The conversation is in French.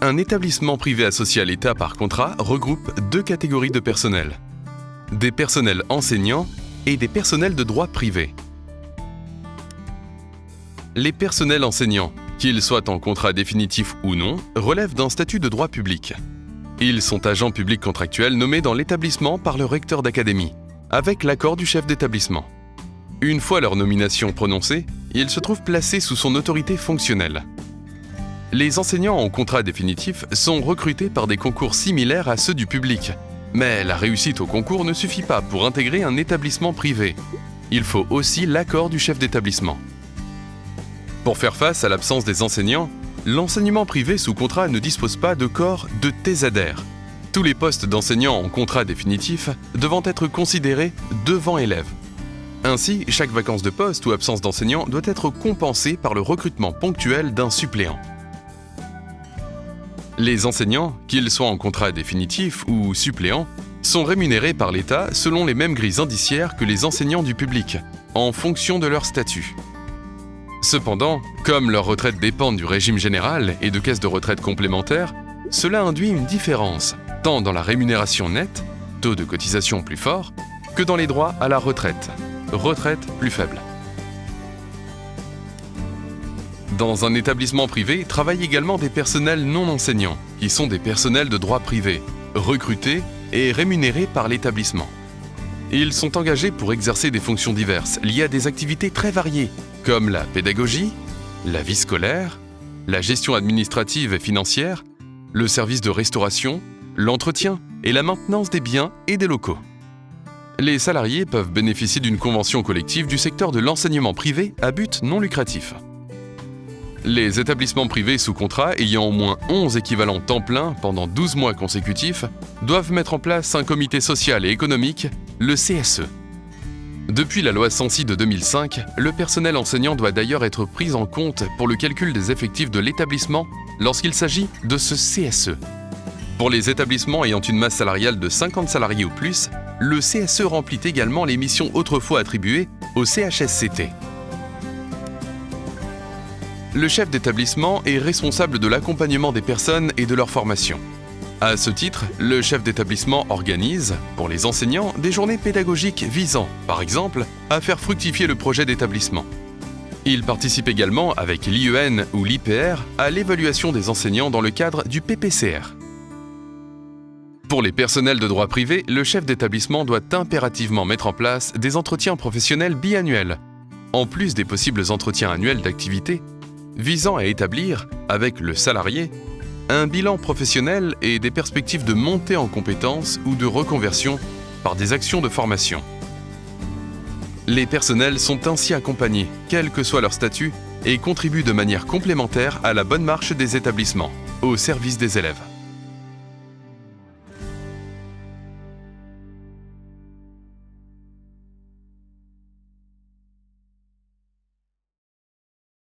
Un établissement privé associé à l'État par contrat regroupe deux catégories de personnel. Des personnels enseignants et des personnels de droit privé. Les personnels enseignants, qu'ils soient en contrat définitif ou non, relèvent d'un statut de droit public. Ils sont agents publics contractuels nommés dans l'établissement par le recteur d'académie, avec l'accord du chef d'établissement. Une fois leur nomination prononcée, ils se trouvent placés sous son autorité fonctionnelle. Les enseignants en contrat définitif sont recrutés par des concours similaires à ceux du public. Mais la réussite au concours ne suffit pas pour intégrer un établissement privé. Il faut aussi l'accord du chef d'établissement. Pour faire face à l'absence des enseignants, l'enseignement privé sous contrat ne dispose pas de corps de thésadaire. Tous les postes d'enseignants en contrat définitif devant être considérés devant élèves. Ainsi, chaque vacance de poste ou absence d'enseignant doit être compensée par le recrutement ponctuel d'un suppléant. Les enseignants, qu'ils soient en contrat définitif ou suppléant, sont rémunérés par l'État selon les mêmes grilles indiciaires que les enseignants du public, en fonction de leur statut. Cependant, comme leurs retraites dépendent du régime général et de caisses de retraite complémentaires, cela induit une différence, tant dans la rémunération nette, taux de cotisation plus fort, que dans les droits à la retraite plus faible. Dans un établissement privé travaillent également des personnels non enseignants, qui sont des personnels de droit privé, recrutés et rémunérés par l'établissement. Ils sont engagés pour exercer des fonctions diverses liées à des activités très variées, comme la pédagogie, la vie scolaire, la gestion administrative et financière, le service de restauration, l'entretien et la maintenance des biens et des locaux. Les salariés peuvent bénéficier d'une convention collective du secteur de l'enseignement privé à but non lucratif. Les établissements privés sous contrat ayant au moins 11 équivalents temps plein pendant 12 mois consécutifs doivent mettre en place un comité social et économique, le CSE. Depuis la loi 106 de 2005, le personnel enseignant doit d'ailleurs être pris en compte pour le calcul des effectifs de l'établissement lorsqu'il s'agit de ce CSE. Pour les établissements ayant une masse salariale de 50 salariés ou plus, le CSE remplit également les missions autrefois attribuées au CHSCT. Le chef d'établissement est responsable de l'accompagnement des personnes et de leur formation. À ce titre, le chef d'établissement organise, pour les enseignants, des journées pédagogiques visant, par exemple, à faire fructifier le projet d'établissement. Il participe également, avec l'IEN ou l'IPR, à l'évaluation des enseignants dans le cadre du PPCR. Pour les personnels de droit privé, le chef d'établissement doit impérativement mettre en place des entretiens professionnels biannuels, en plus des possibles entretiens annuels d'activité, visant à établir, avec le salarié, un bilan professionnel et des perspectives de montée en compétences ou de reconversion par des actions de formation. Les personnels sont ainsi accompagnés, quel que soit leur statut, et contribuent de manière complémentaire à la bonne marche des établissements, au service des élèves.